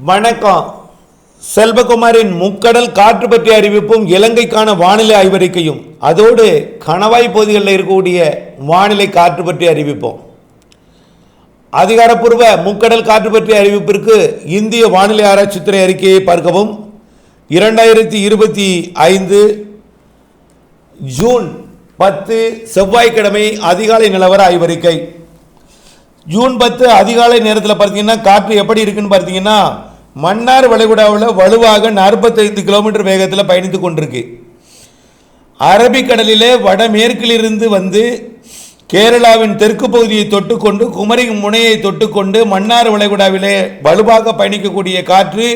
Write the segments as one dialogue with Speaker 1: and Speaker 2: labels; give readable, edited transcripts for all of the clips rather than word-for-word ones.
Speaker 1: வணக்கம். செல்வகுமாரின் முக்கடல் காற்று பற்றிய அறிவிப்பும் இலங்கைக்கான வானிலை ஆய்வறிக்கையும் அதோடு கணவாய் பகுதிகளில் இருக்கக்கூடிய வானிலை காற்று பற்றிய அறிவிப்போம். அதிகாரப்பூர்வ முக்கடல் காற்று பற்றிய அறிவிப்பிற்கு இந்திய வானிலை ஆராய்ச்சித்துறை அறிக்கையை பார்க்கவும். 2025 ஜூன் 10 செவ்வாய்க்கிழமை அதிகாலை நிலவர ஆய்வறிக்கை. ஜூன் 10 அதிகாலை நேரத்தில் பார்த்தீங்கன்னா காற்று எப்படி இருக்குன்னு பார்த்தீங்கன்னா, மன்னார் வளைகுடாவில் வலுவாக 45 கிலோமீட்டர் வேகத்தில் பயணித்து கொண்டிருக்கு. அரபிக்கடலிலே வடமேற்கிலிருந்து வந்து கேரளாவின் தெற்கு பகுதியை தொட்டுக்கொண்டு குமரி முனையை தொட்டுக்கொண்டு மன்னார் வளைகுடாவிலே வலுவாக பயணிக்கக்கூடிய காற்று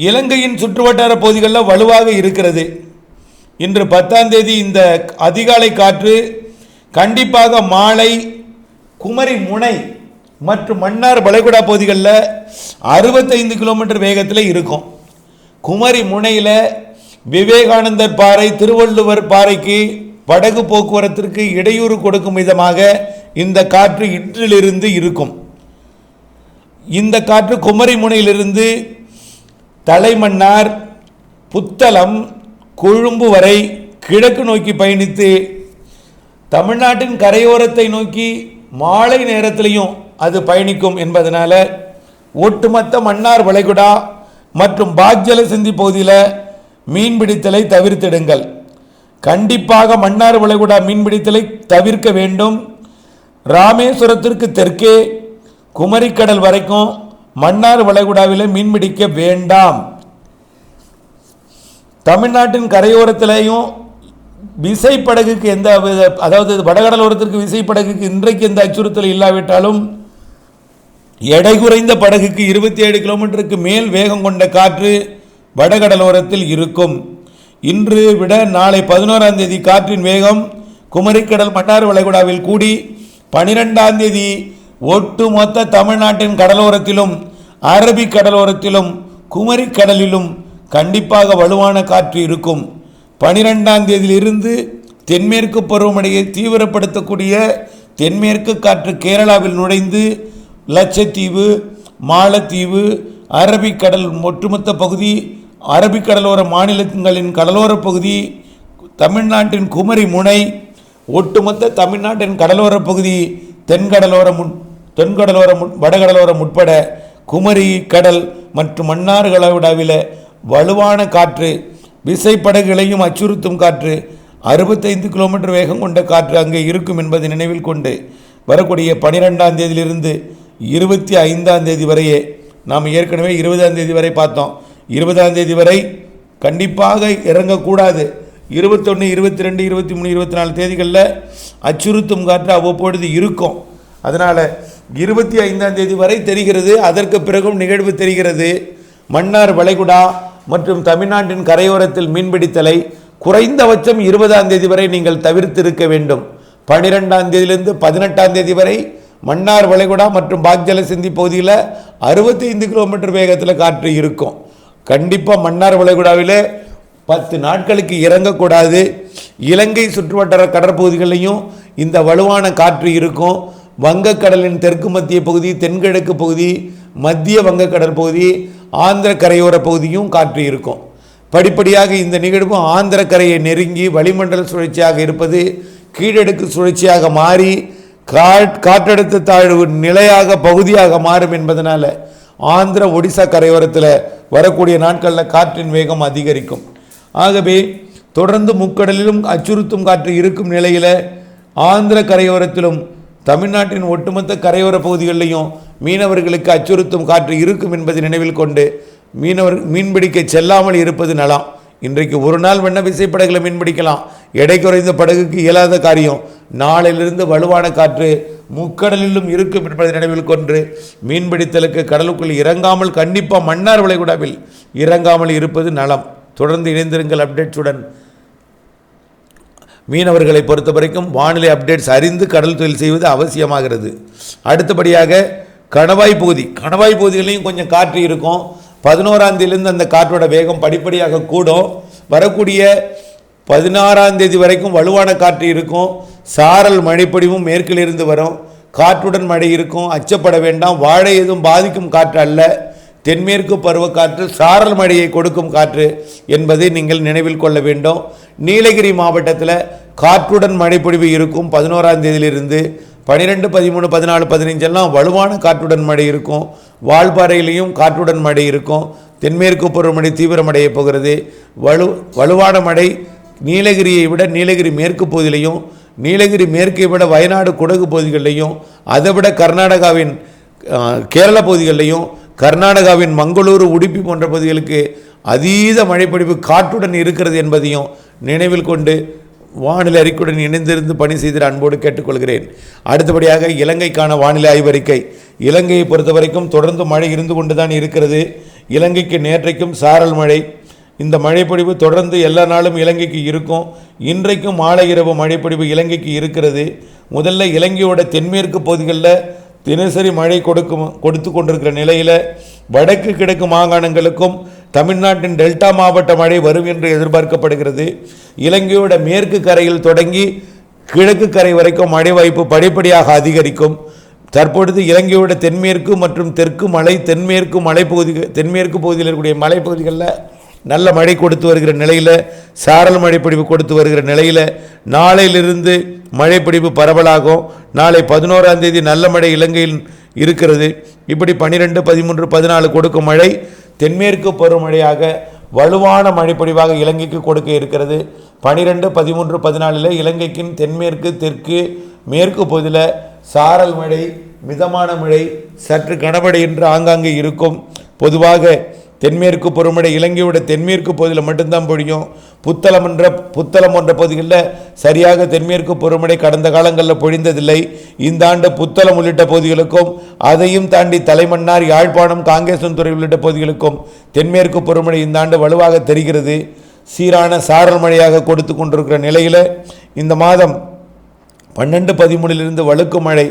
Speaker 1: இலங்கையின் சுற்றுவட்டார பகுதிகளில் வலுவாக இருக்கிறது. இன்று 10ஆம் தேதி இந்த அதிகாலை காற்று கண்டிப்பாக மாலை குமரி முனை மற்றும் மன்னார் வளைகுடா பகுதிகளில் 65 கிலோமீட்டர் வேகத்தில் இருக்கும். குமரி முனையில் விவேகானந்தர் பாறை திருவள்ளுவர் பாறைக்கு படகு போக்குவரத்திற்கு இடையூறு கொடுக்கும் விதமாக இந்த காற்று இன்றிலிருந்து இருக்கும். இந்த காற்று குமரி முனையிலிருந்து தலைமன்னார் புத்தளம் கொழும்பு வரை கிழக்கு நோக்கி பயணித்து தமிழ்நாட்டின் கரையோரத்தை நோக்கி மாலை நேரத்திலையும் அது பயணிக்கும் என்பதனால ஒட்டுமொத்த மன்னார் வளைகுடா மற்றும் பாக்ஜல சிந்தி பகுதியில் மீன்பிடித்தலை தவிர்த்திடுங்கள். கண்டிப்பாக மன்னார் வளைகுடா மீன்பிடித்தலை தவிர்க்க வேண்டும். ராமேஸ்வரத்திற்கு தெற்கே குமரிக்கடல் வரைக்கும் மன்னார் வளைகுடாவில் மீன்பிடிக்க வேண்டாம். தமிழ்நாட்டின் கரையோரத்திலையும் விசைப்படகுக்கு எந்த, அதாவது வடகடலோரத்திற்கு விசைப்படகுக்கு இன்றைக்கு எந்த அச்சுறுத்தல் இல்லாவிட்டாலும் எடை குறைந்த படகுக்கு 27 கிலோமீட்டருக்கு மேல் வேகம் கொண்ட காற்று வடகடலோரத்தில் இருக்கும். இன்று விட நாளை 11ஆம் தேதி காற்றின் வேகம் குமரிக்கடல் மன்னார் வளைகுடாவில் கூடி 12ஆம் தேதி ஒட்டுமொத்த தமிழ்நாட்டின் கடலோரத்திலும் அரபிக் கடலோரத்திலும் குமரிக்கடலிலும் கண்டிப்பாக வலுவான காற்று இருக்கும். 12ஆம் தேதியிலிருந்து தென்மேற்கு பருவமழையை தீவிரப்படுத்தக்கூடிய தென்மேற்கு காற்று கேரளாவில் நுழைந்து லட்சத்தீவு மாலத்தீவு அரபிக்கடல் ஒட்டுமொத்த பகுதி அரபிக்கடலோர மாநிலங்களின் கடலோர பகுதி தமிழ்நாட்டின் குமரி முனை ஒட்டுமொத்த தமிழ்நாட்டின் கடலோர பகுதி தென்கடலோரம் வடகடலோரம் உட்பட குமரி கடல் மற்றும் மன்னார் வளைகுடாவில் வலுவான காற்று விசைப்படகுகளையும் அச்சுறுத்தும் காற்று 65 கிலோமீட்டர் வேகம் கொண்ட காற்று அங்கே இருக்கும் என்பதை நினைவில் கொண்டு வரக்கூடிய 12ஆம் தேதியிலிருந்து 25ஆம் தேதி வரையே நாம் ஏற்கனவே 20ஆம் தேதி வரை பார்த்தோம். 20ஆம் தேதி வரை கண்டிப்பாக இறங்கக்கூடாது. 21, 22, 23, 24 தேதிகளில் அச்சுறுத்தும் காற்று அவ்வப்பொழுது இருக்கும். அதனால் 25ஆம் தேதி வரை தெரிகிறது. அதற்கு பிறகும் நிகழ்வு தெரிகிறது. மன்னார் வளைகுடா மற்றும் தமிழ்நாட்டின் கரையோரத்தில் மீன்பிடித்தலை குறைந்தபட்சம் 20ஆம் தேதி வரை நீங்கள் தவிர்த்திருக்க வேண்டும். 12ஆம் தேதியிலிருந்து 18ஆம் தேதி வரை மன்னார் வளைகுடா மற்றும் பாக்ஜல சிந்தி பகுதியில் 65 கிலோமீட்டர் வேகத்தில் காற்று இருக்கும். கண்டிப்பாக மன்னார் வளைகுடாவில் 10 நாட்களுக்கு இறங்கக்கூடாது. இலங்கை சுற்றுவட்டார கடற்பகுதிகளிலையும் இந்த வலுவான காற்று இருக்கும். வங்கக்கடலின் தெற்கு மத்திய பகுதி தென்கிழக்கு பகுதி மத்திய வங்கக்கடல் பகுதி ஆந்திர கரையோர பகுதியும் காற்று இருக்கும். படிப்படியாக இந்த நிகழ்வு ஆந்திர கரையை நெருங்கி வளிமண்டல சுழற்சியாக இருப்பது கீழடுக்கு சுழற்சியாக மாறி காற்றழுத்த தாழ்வு நிலையாக பகுதியாக மாறும் என்பதனால ஆந்திர ஒடிசா கரையோரத்தில் வரக்கூடிய நாட்களில் காற்றின் வேகம் அதிகரிக்கும். ஆகவே தொடர்ந்து முக்கடலிலும் அச்சுறுத்தும் காற்று இருக்கும் நிலையில் ஆந்திர கரையோரத்திலும் தமிழ்நாட்டின் ஒட்டுமொத்த கரையோர பகுதிகளிலையும் மீனவர்களுக்கு அச்சுறுத்தும் காற்று இருக்கும் என்பதை நினைவில் கொண்டு மீன்பிடிக்க செல்லாமல் இருப்பது நலம். இன்றைக்கு ஒரு நாள் வண்ண விசைப்படகுல மீன்பிடிக்கலாம். எடை குறைந்த படகுக்கு இயலாத காரியம். நாளிலிருந்து வலுவான காற்று முக்கடலிலும் இருக்கும் என்பதை நினைவில் கொண்டு மீன்பிடித்தலுக்கு கடலுக்குள் இறங்காமல் கண்டிப்பாக மன்னார் வளைகுடாவில் இறங்காமல் இருப்பது நலம். தொடர்ந்து இணைந்திருங்கள் அப்டேட்ஸுடன். மீனவர்களை பொறுத்த வரைக்கும் வானிலை அப்டேட்ஸ் அறிந்து கடல் தொழில் செய்வது அவசியமாகிறது. அடுத்தபடியாக கணவாய் பகுதிகளையும் கொஞ்சம் காற்று இருக்கும். 11ஆம் தேதியிலிருந்து அந்த காற்றோட வேகம் படிப்படியாக கூடும். வரக்கூடிய 16ஆம் தேதி வரைக்கும் வலுவான காற்று இருக்கும். சாரல் மழைப்பொழிவும் மேற்கிலிருந்து வரும். காற்றுடன் மழை இருக்கும், அச்சப்பட வேண்டாம். வாழை எதுவும் பாதிக்கும் காற்று அல்ல, தென்மேற்கு பருவக்காற்று சாரல் மழையை கொடுக்கும் காற்று என்பதை நீங்கள் நினைவில் கொள்ள வேண்டும். நீலகிரி மாவட்டத்தில் காற்றுடன் மழைப்பொழிவு இருக்கும். 11ஆம் தேதியிலிருந்து 12, 13, 14, 15 எல்லாம் வலுவான காற்றுடன் மழை இருக்கும். வால்பாறையிலையும் காற்றுடன் மழை இருக்கும். தென்மேற்கு பருவமழை தீவிரமடைய போகிறது. வலுவான மழை நீலகிரியை விட நீலகிரி மேற்கு பகுதியிலையும், நீலகிரி மேற்கை விட வயநாடு குடகு பகுதிகளிலையும், அதை விட கர்நாடகாவின் கேரள பகுதிகளிலையும், கர்நாடகாவின் மங்களூரு உடுப்பி போன்ற பகுதிகளுக்கு அதீத மழைப்பொழிவு காற்றுடன் இருக்கிறது என்பதையும் நினைவில் கொண்டு வானிலை அறிக்கையுடன் இணைந்திருந்து பணி செய்து அன்போடு கேட்டுக்கொள்கிறேன். அடுத்தபடியாக இலங்கைக்கான வானிலை ஆய்வறிக்கை. இலங்கையை பொறுத்த வரைக்கும் தொடர்ந்து மழை இருந்து கொண்டு தான் இருக்கிறது. இலங்கைக்கு நேற்றைக்கும் சாரல் மழை. இந்த மழைப்பொழிவு தொடர்ந்து எல்லா நாளும் இலங்கைக்கு இருக்கும். இன்றைக்கும் மாலை இரவு மழைப்பொழிவு இலங்கைக்கு இருக்கிறது. முதல்ல இலங்கையோட தென்மேற்கு பகுதிகளில் தினசரி மழை கொடுத்து கொண்டிருக்கிற நிலையில் வடக்கு கிழக்கு மாகாணங்களுக்கும் தமிழ்நாட்டின் டெல்டா மாவட்ட மழை வரும் என்று எதிர்பார்க்கப்படுகிறது. இலங்கையோட மேற்கு கரையில் தொடங்கி கிழக்கு கரை வரைக்கும் மழை வாய்ப்பு படிப்படியாக அதிகரிக்கும். தற்பொழுது இலங்கையோட தென்மேற்கு மற்றும் தெற்கு மலை தென்மேற்கு பகுதியில் இருக்கக்கூடிய மலைப்பகுதிகளில் நல்ல மழை கொடுத்து வருகிற நிலையில், சாரல் மழைப்பொழிவு கொடுத்து வருகிற நிலையில் நாளையிலிருந்து மழைப்பொழிவு பரவலாகும். நாளை 11ஆம் தேதி நல்ல மழை இலங்கையில் இருக்கிறது. இப்படி 12, 13, 14 கொடுக்கும் மழை தென்மேற்கு பருவமழையாக வலுவான மழைப்பொழிவாக இலங்கைக்கு கொடுக்க இருக்கிறது. 12, 13, 14 இலங்கைக்கின் தென்மேற்கு தெற்கு மேற்கு பகுதியில் சாரல் மழை, மிதமான மழை, சற்று கனமழை என்று ஆங்காங்கே இருக்கும். பொதுவாக தென்மேற்கு பருவமழை இலங்கையோட தென்மேற்கு பகுதியில் மட்டும்தான் பொழியும். புத்தளம் போன்ற பகுதிகளில் சரியாக தென்மேற்கு பருவமழை கடந்த காலங்களில் பொழிந்ததில்லை. இந்த ஆண்டு புத்தளம் உள்ளிட்ட பகுதிகளுக்கும், அதையும் தாண்டி தலைமன்னார், யாழ்ப்பாணம், காங்கேசன்துறை உள்ளிட்ட பகுதிகளுக்கும் தென்மேற்கு பருவமழை இந்த ஆண்டு வலுவாக தெரிகிறது. சீரான சாரல் மழையாக கொடுத்து கொண்டிருக்கிற நிலையில் இந்த மாதம் 12, 13 வழுக்கு மழை,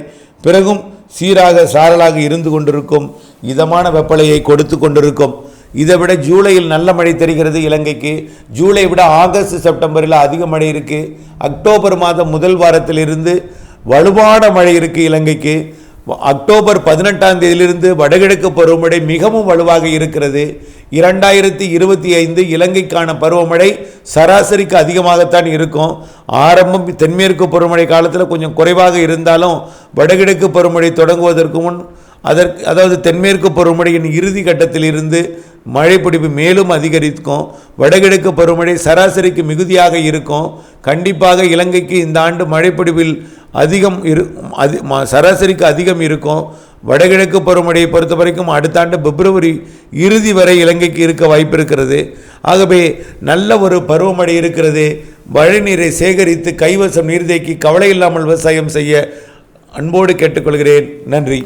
Speaker 1: பிறகும் சீராக சாரலாக இருந்து கொண்டிருக்கும். இதமான வெப்பலையை கொடுத்து கொண்டிருக்கும். இதை விட ஜூலையில் நல்ல மழை தெரிகிறது இலங்கைக்கு. ஜூலை விட ஆகஸ்ட், செப்டம்பரில் அதிக மழை இருக்குது. அக்டோபர் மாதம் முதல் வாரத்திலிருந்து வலுவான மழை இருக்குது இலங்கைக்கு. அக்டோபர் 18ஆம் தேதியிலிருந்து வடகிழக்கு பருவமழை மிகவும் வலுவாக இருக்கிறது. 2025 இலங்கைக்கான பருவமழை சராசரிக்கு அதிகமாகத்தான் இருக்கும். ஆரம்பம் தென்மேற்கு பருவமழை காலத்தில் கொஞ்சம் குறைவாக இருந்தாலும் வடகிழக்கு பருவமழை தொடங்குவதற்கு முன் அதாவது தென்மேற்கு பருவமழையின் இறுதி கட்டத்தில் இருந்து மழைப்பொழிவு மேலும் அதிகரிக்கும். வடகிழக்கு பருவமழை சராசரிக்கு மிகுதியாக இருக்கும். கண்டிப்பாக இலங்கைக்கு இந்த ஆண்டு மழைப்பொழிவில் சராசரிக்கு அதிகம் இருக்கும். வடகிழக்கு பருவமழையை பொறுத்த வரைக்கும் அடுத்த ஆண்டு பிப்ரவரி இறுதி வரை இலங்கைக்கு இருக்க வாய்ப்பு இருக்கிறது. ஆகவே நல்ல ஒரு பருவமழை இருக்கிறது. மழை நீரை சேகரித்து கைவசம் நீர்தேக்கி கவலை இல்லாமல் விவசாயம் செய்ய அன்போடு கேட்டுக்கொள்கிறேன். நன்றி.